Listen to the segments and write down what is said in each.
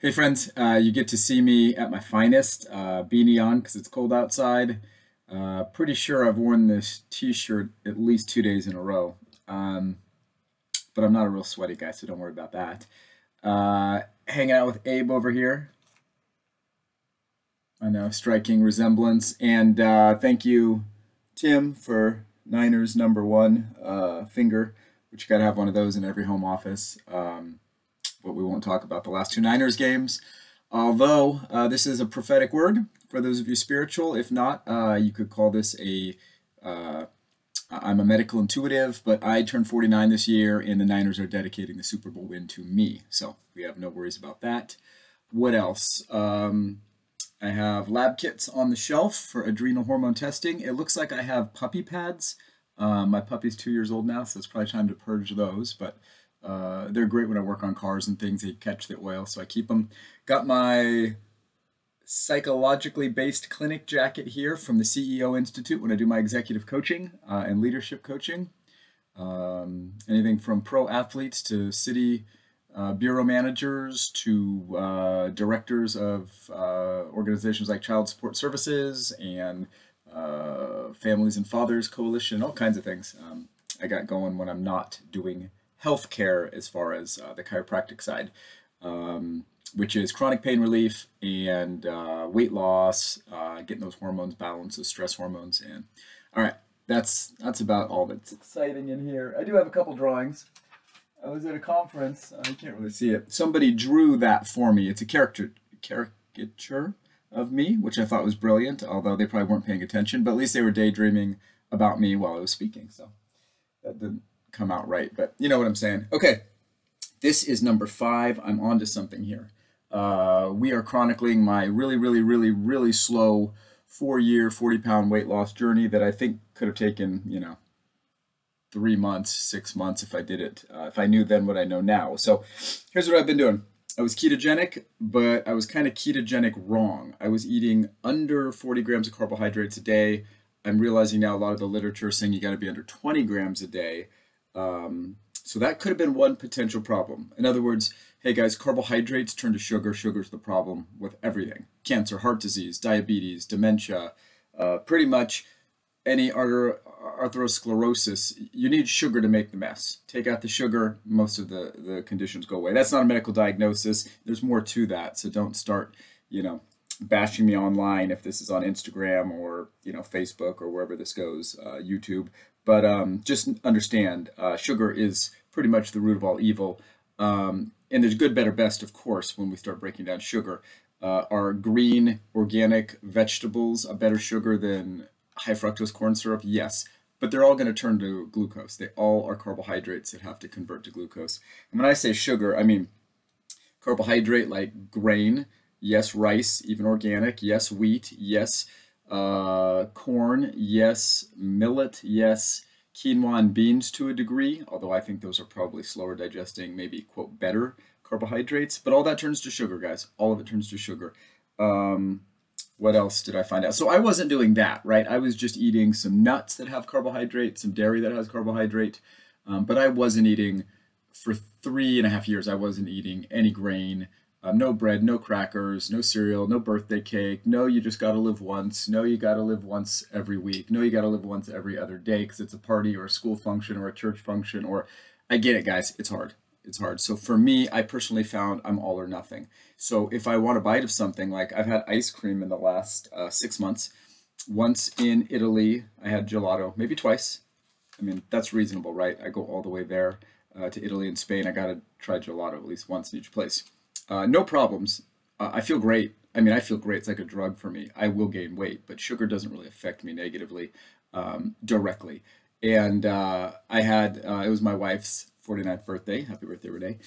Hey friends, you get to see me at my finest, beanie on because it's cold outside. Pretty sure I've worn this t-shirt at least 2 days in a row, um, but I'm not a real sweaty guy, so don't worry about that. Hanging out with Abe over here. I know, striking resemblance. And thank you, Tim, for Niners number one finger, which you got to have one of those in every home office. But we won't talk about the last two Niners games. Although this is a prophetic word for those of you spiritual. If not, you could call this I'm a medical intuitive, but I turned 49 this year, and the Niners are dedicating the Super Bowl win to me. So we have no worries about that. What else? I have lab kits on the shelf for adrenal hormone testing. It looks like I have puppy pads. My puppy's 2 years old now, so it's probably time to purge those, but they're great when I work on cars and things. They catch the oil, so I keep them. Got my psychologically based clinic jacket here from the CEO Institute when I do my executive coaching and leadership coaching. Anything from pro athletes to city bureau managers to directors of organizations like Child Support Services and Families and Fathers Coalition, all kinds of things I got going when I'm not doing healthcare as far as the chiropractic side, which is chronic pain relief and weight loss, getting those hormones balanced, those stress hormones. And all right, that's about all that's exciting in here. I do have a couple drawings. I was at a conference. You can't really see it. Somebody drew that for me. It's a caricature of me, which I thought was brilliant, although they probably weren't paying attention, but at least they were daydreaming about me while I was speaking. So that didn't come out right, but you know what I'm saying. Okay, this is number 5. I'm on to something here. We are chronicling my really slow 4-year, 40-pound weight loss journey that I think could have taken, 3 months, 6 months if I did it, if I knew then what I know now. So here's what I've been doing. I was ketogenic, but I was kind of ketogenic wrong. I was eating under 40 grams of carbohydrates a day. I'm realizing now a lot of the literature is saying you got to be under 20 grams a day. So that could have been one potential problem. In other words, hey guys, carbohydrates turn to sugar. Sugar's the problem with everything. Cancer, heart disease, diabetes, dementia, pretty much any atherosclerosis. You need sugar to make the mess. Take out the sugar, most of the conditions go away. That's not a medical diagnosis. There's more to that. So don't start, bashing me online if this is on Instagram or, Facebook or wherever this goes, YouTube. But just understand, sugar is pretty much the root of all evil. And there's good, better, best, of course, when we start breaking down sugar. Are green, organic vegetables a better sugar than high fructose corn syrup? Yes. But they're all going to turn to glucose. They all are carbohydrates that have to convert to glucose. And when I say sugar, I mean carbohydrate like grain. Yes, rice, even organic. Yes, wheat. Yes, corn. Yes, millet. Yes, quinoa and beans to a degree, although I think those are probably slower digesting, maybe, quote, better carbohydrates. But all that turns to sugar, guys. All of it turns to sugar. What else did I find out? So I wasn't doing that, right? I was just eating some nuts that have carbohydrate, some dairy that has carbohydrate. But I wasn't eating, for 3.5 years, I wasn't eating any grain. No bread, no crackers, no cereal, no birthday cake. No, you just got to live once. No, you got to live once every week. No, you got to live once every other day because it's a party or a school function or a church function. Or I get it, guys. It's hard. It's hard. So for me, I personally found I'm all or nothing. So if I want a bite of something, like I've had ice cream in the last 6 months. Once in Italy, I had gelato, maybe twice. I mean, that's reasonable, right? I go all the way there to Italy and Spain. I got to try gelato at least once in each place. No problems. I feel great. I mean, I feel great. It's like a drug for me. I will gain weight, but sugar doesn't really affect me negatively directly. And I had, it was my wife's 49th birthday. Happy birthday, Renee,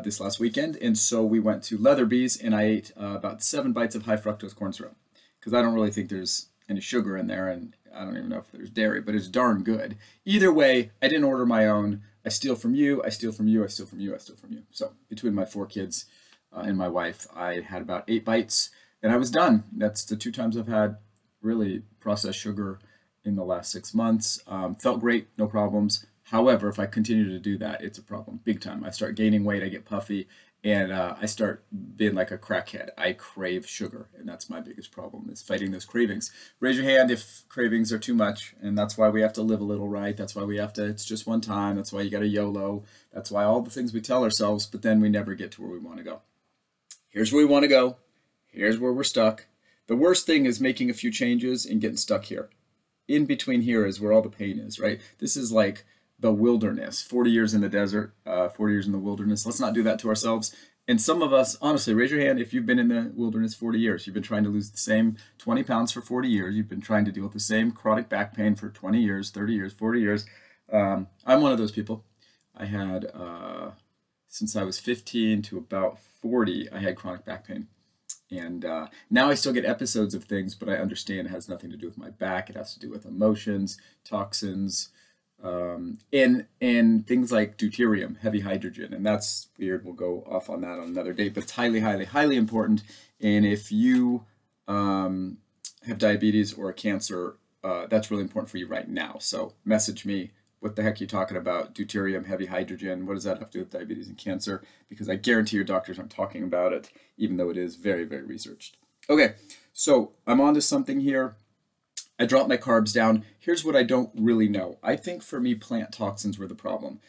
this last weekend. And so we went to Leatherby's and I ate about 7 bites of high fructose corn syrup because I don't really think there's any sugar in there. And I don't even know if there's dairy, but it's darn good. Either way, I didn't order my own. I steal from you. I steal from you. I steal from you. I steal from you. So between my 4 kids, and my wife, I had about 8 bites and I was done. That's the 2 times I've had really processed sugar in the last 6 months. Felt great, no problems. However, if I continue to do that, it's a problem, big time. I start gaining weight, I get puffy, and I start being like a crackhead. I crave sugar, and that's my biggest problem, is fighting those cravings. Raise your hand if cravings are too much, and that's why we have to live a little, right? That's why we have to, it's just one time. That's why you got to YOLO. That's why all the things we tell ourselves, but then we never get to where we want to go. Here's where we want to go. Here's where we're stuck. The worst thing is making a few changes and getting stuck here. In between here is where all the pain is, right? This is like the wilderness, 40 years in the desert, 40 years in the wilderness. Let's not do that to ourselves. And some of us, honestly, raise your hand if you've been in the wilderness 40 years. You've been trying to lose the same 20 pounds for 40 years. You've been trying to deal with the same chronic back pain for 20 years, 30 years, 40 years. I'm one of those people. I had, since I was 15 to about 40, I had chronic back pain. And now I still get episodes of things, but I understand it has nothing to do with my back. It has to do with emotions, toxins, and things like deuterium, heavy hydrogen. And that's weird. We'll go off on that on another date, but it's highly, highly, highly important. And if you have diabetes or a cancer, that's really important for you right now. So message me. What the heck are you talking about? Deuterium, heavy hydrogen, what does that have to do with diabetes and cancer? Because I guarantee your doctors aren't talking about it, even though it is very, very researched. Okay, so I'm on to something here. I dropped my carbs down. Here's what I don't really know. I think for me, plant toxins were the problem.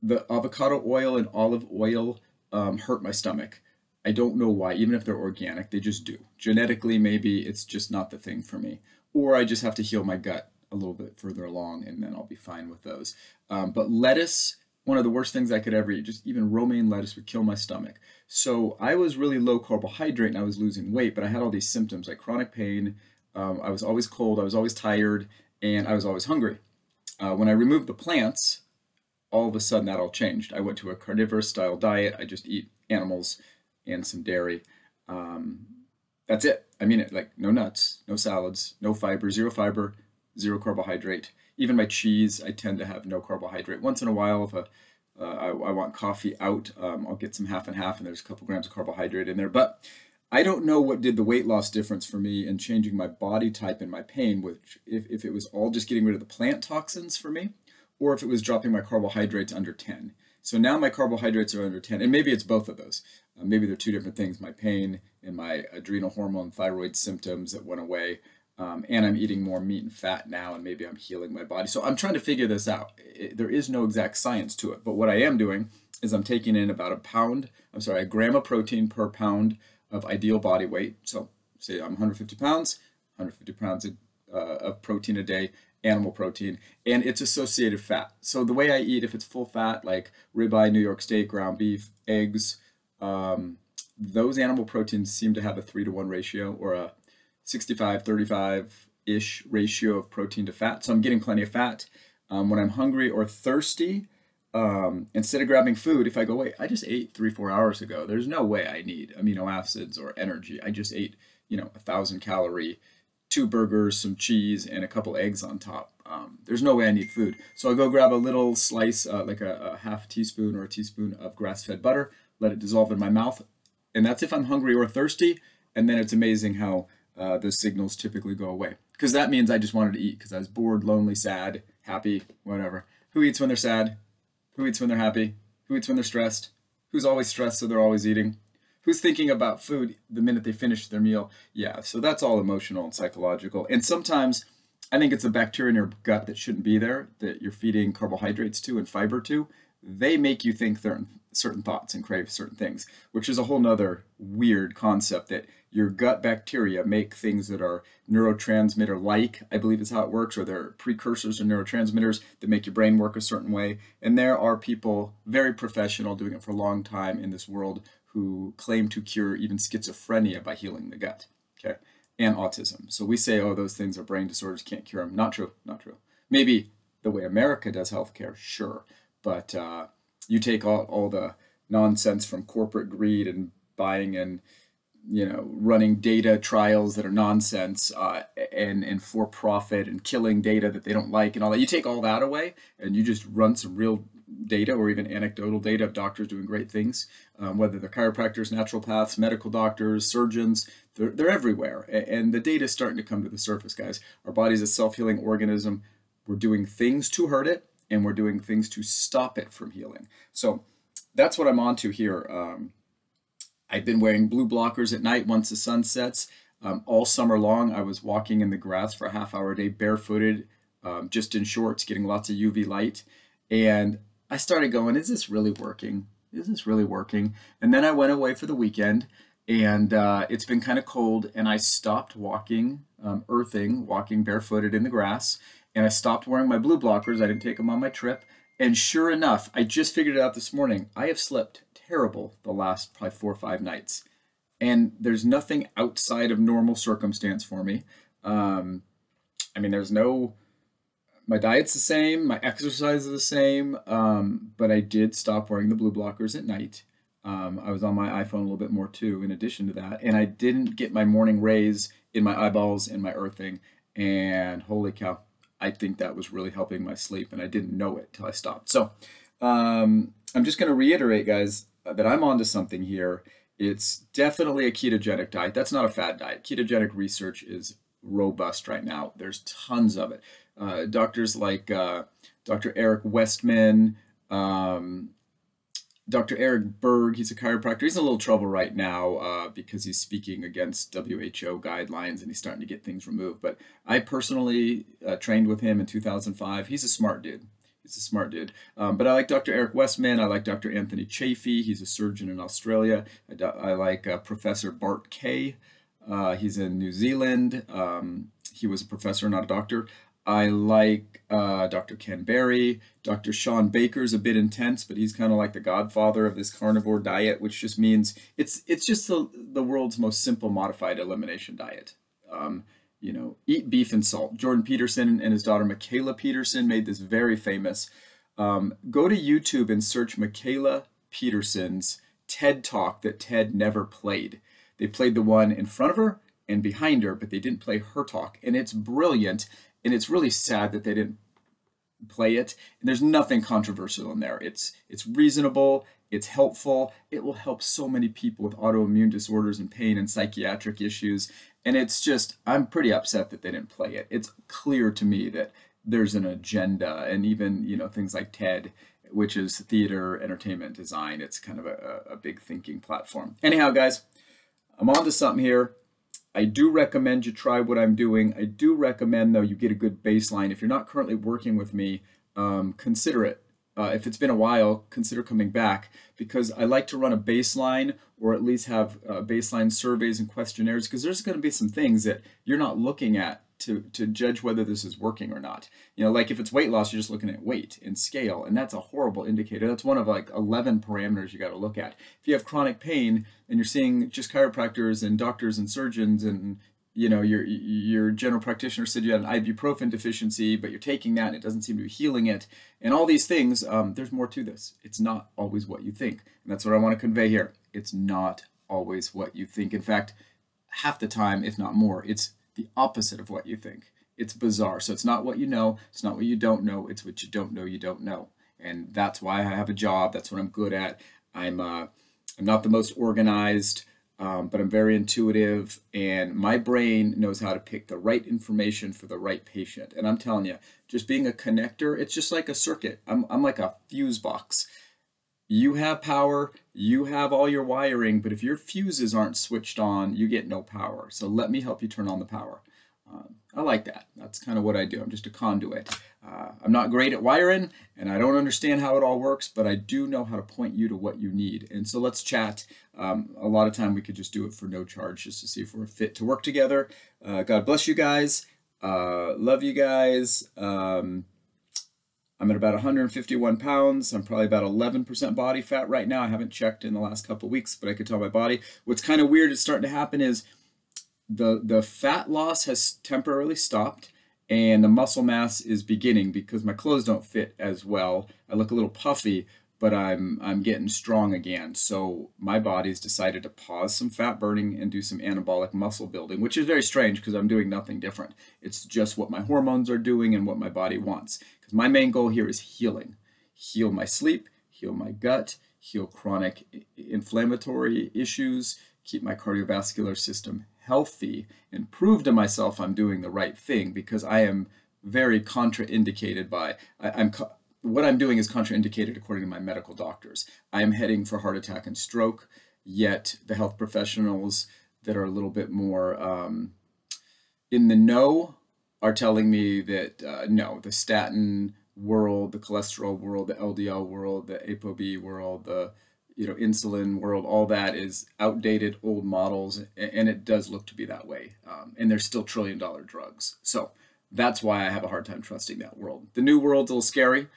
The avocado oil and olive oil hurt my stomach. I don't know why, even if they're organic, they just do. Genetically, maybe it's just not the thing for me. Or I just have to heal my gut a little bit further along, and then I'll be fine with those. But lettuce, one of the worst things I could ever eat, just even romaine lettuce would kill my stomach. So I was really low carbohydrate and I was losing weight, but I had all these symptoms like chronic pain. I was always cold, I was always tired, and I was always hungry. When I removed the plants, all of a sudden that all changed. I went to a carnivorous style diet. I just eat animals and some dairy. That's it. I mean it, like no nuts, no salads, no fiber, zero carbohydrate. Even my cheese, I tend to have no carbohydrate. Once in a while, if I want coffee out, I'll get some half and half, and there's a couple grams of carbohydrate in there. But I don't know what did the weight loss difference for me in changing my body type and my pain, which if it was all just getting rid of the plant toxins for me, or if it was dropping my carbohydrates under 10. So now my carbohydrates are under 10, and maybe it's both of those. Maybe they're two different things, my pain and my adrenal hormone thyroid symptoms that went away. And I'm eating more meat and fat now, and maybe I'm healing my body. So I'm trying to figure this out. There is no exact science to it, but what I am doing is I'm taking in about a gram of protein per pound of ideal body weight. So say I'm 150 pounds, 150 pounds of protein a day, animal protein, and it's associated fat. So the way I eat, if it's full fat, like ribeye, New York steak, ground beef, eggs, those animal proteins seem to have a 3-to-1 ratio, or a 65-35-ish ratio of protein to fat. So I'm getting plenty of fat. When I'm hungry or thirsty, instead of grabbing food, if I go, wait, I just ate 3-4 hours ago. There's no way I need amino acids or energy. I just ate, 1,000 calorie, 2 burgers, some cheese, and a couple eggs on top. There's no way I need food. So I'll go grab a little slice, like a half teaspoon or a teaspoon of grass-fed butter, let it dissolve in my mouth. And that's if I'm hungry or thirsty. And then it's amazing how those signals typically go away. Because that means I just wanted to eat because I was bored, lonely, sad, happy, whatever. Who eats when they're sad? Who eats when they're happy? Who eats when they're stressed? Who's always stressed so they're always eating? Who's thinking about food the minute they finish their meal? Yeah, so that's all emotional and psychological. And sometimes I think it's the bacteria in your gut that shouldn't be there, that you're feeding carbohydrates to and fiber to. They make you think certain thoughts and crave certain things, which is a whole nother weird concept, that your gut bacteria make things that are neurotransmitter-like, I believe is how it works, or they're precursors or neurotransmitters that make your brain work a certain way. And there are people, very professional, doing it for a long time in this world, who claim to cure even schizophrenia by healing the gut, okay, and autism. So we say, oh, those things are brain disorders, can't cure them. Not true, not true. Maybe the way America does healthcare, sure, but you take all the nonsense from corporate greed and buying and running data trials that are nonsense, and for profit, and killing data that they don't like and all that. You take all that away and you just run some real data, or even anecdotal data of doctors doing great things, whether they're chiropractors, naturopaths, medical doctors, surgeons, they're everywhere. And the data is starting to come to the surface, guys. Our body's a self-healing organism. We're doing things to hurt it, and we're doing things to stop it from healing. So that's what I'm on to here. I've been wearing blue blockers at night once the sun sets. All summer long, I was walking in the grass for a half hour a day, barefooted, just in shorts, getting lots of UV light. And I started going, is this really working? Is this really working? And then I went away for the weekend, and it's been kind of cold, and I stopped walking, walking barefooted in the grass, and I stopped wearing my blue blockers. I didn't take them on my trip. And sure enough, I just figured it out this morning. I have slept terrible the last probably 4 or 5 nights. And there's nothing outside of normal circumstance for me. I mean, my diet's the same, my exercise is the same, but I did stop wearing the blue blockers at night. I was on my iPhone a little bit more too, in addition to that. And I didn't get my morning rays in my eyeballs and my earthing. And holy cow, I think that was really helping my sleep, and I didn't know it till I stopped. So I'm just going to reiterate, guys, that I'm onto something here. It's definitely a ketogenic diet. That's not a fad diet. Ketogenic research is robust right now. There's tons of it. Doctors like Dr. Eric Westman, Dr. Eric Berg, he's a chiropractor. He's in a little trouble right now because he's speaking against WHO guidelines and he's starting to get things removed. But I personally trained with him in 2005. He's a smart dude. He's a smart dude. But I like Dr. Eric Westman. I like Dr. Anthony Chaffee. He's a surgeon in Australia. I like Professor Bart Kay. He's in New Zealand. He was a professor, not a doctor. I like Dr. Ken Berry. Dr. Sean Baker's a bit intense, but he's kind of like the godfather of this carnivore diet, which just means it's just the world's most simple modified elimination diet. You know, eat beef and salt. Jordan Peterson and his daughter Michaela Peterson made this very famous. Go to YouTube and search Michaela Peterson's TED Talk that TED never played. They played the one in front of her and behind her, but they didn't play her talk. And it's brilliant, and it's really sad that they didn't play it. And there's nothing controversial in there. It's reasonable, it's helpful. It will help so many people with autoimmune disorders and pain and psychiatric issues. And it's just, I'm pretty upset that they didn't play it. It's clear to me that there's an agenda, and even, you know, things like TED, which is theater, entertainment, design. It's kind of a big thinking platform. Anyhow, guys, I'm on to something here. I do recommend you try what I'm doing. I do recommend, though, you get a good baseline. If you're not currently working with me, consider it. If it's been a while, consider coming back, because I like to run a baseline, or at least have baseline surveys and questionnaires, because there's going to be some things that you're not looking at to judge whether this is working or not. You know, like if it's weight loss, you're just looking at weight and scale, and that's a horrible indicator. That's one of like 11 parameters you got to look at. If you have chronic pain and you're seeing just chiropractors and doctors and surgeons, and you know, your general practitioner said you had an ibuprofen deficiency, but you're taking that and it doesn't seem to be healing it, and all these things, there's more to this. It's not always what you think. And that's what I want to convey here. It's not always what you think. In fact, half the time, if not more, it's the opposite of what you think. It's bizarre. So it's not what you know. It's not what you don't know. It's what you don't know you don't know. And that's why I have a job. That's what I'm good at. I'm not the most organized, but I'm very intuitive, and my brain knows how to pick the right information for the right patient. And I'm telling you, just being a connector, it's just like a circuit. I'm like a fuse box. You have power, you have all your wiring, but if your fuses aren't switched on, you get no power. So let me help you turn on the power. I like that. That's kind of what I do. I'm just a conduit. I'm not great at wiring, and I don't understand how it all works, but I do know how to point you to what you need. And so let's chat. A lot of time we could just do it for no charge, just to see if we're fit to work together. God bless you guys. Love you guys. I'm at about 151 pounds. I'm probably about 11% body fat right now. I haven't checked in the last couple of weeks, but I could tell my body. What's kind of weird is starting to happen is the fat loss has temporarily stopped, and the muscle mass is beginning, because my clothes don't fit as well. I look a little puffy, but I'm getting strong again. So my body's decided to pause some fat burning and do some anabolic muscle building, which is very strange because I'm doing nothing different. It's just what my hormones are doing and what my body wants. Because my main goal here is healing. Heal my sleep, heal my gut, heal chronic inflammatory issues, keep my cardiovascular system healthy, and prove to myself I'm doing the right thing, because I am very contraindicated by, what I'm doing is contraindicated according to my medical doctors. I am heading for heart attack and stroke, yet the health professionals that are a little bit more in the know are telling me that no, the statin world, the cholesterol world, the LDL world, the ApoB world, the insulin world, all that is outdated, old models, and it does look to be that way. And they're still trillion-dollar drugs. So that's why I have a hard time trusting that world. The new world's a little scary,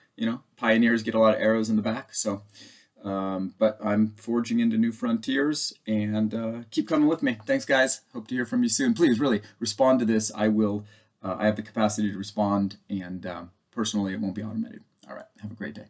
pioneers get a lot of arrows in the back. So, but I'm forging into new frontiers, and keep coming with me. Thanks, guys. Hope to hear from you soon. Please, really, respond to this. I will, I have the capacity to respond, and personally, it won't be automated. All right. Have a great day.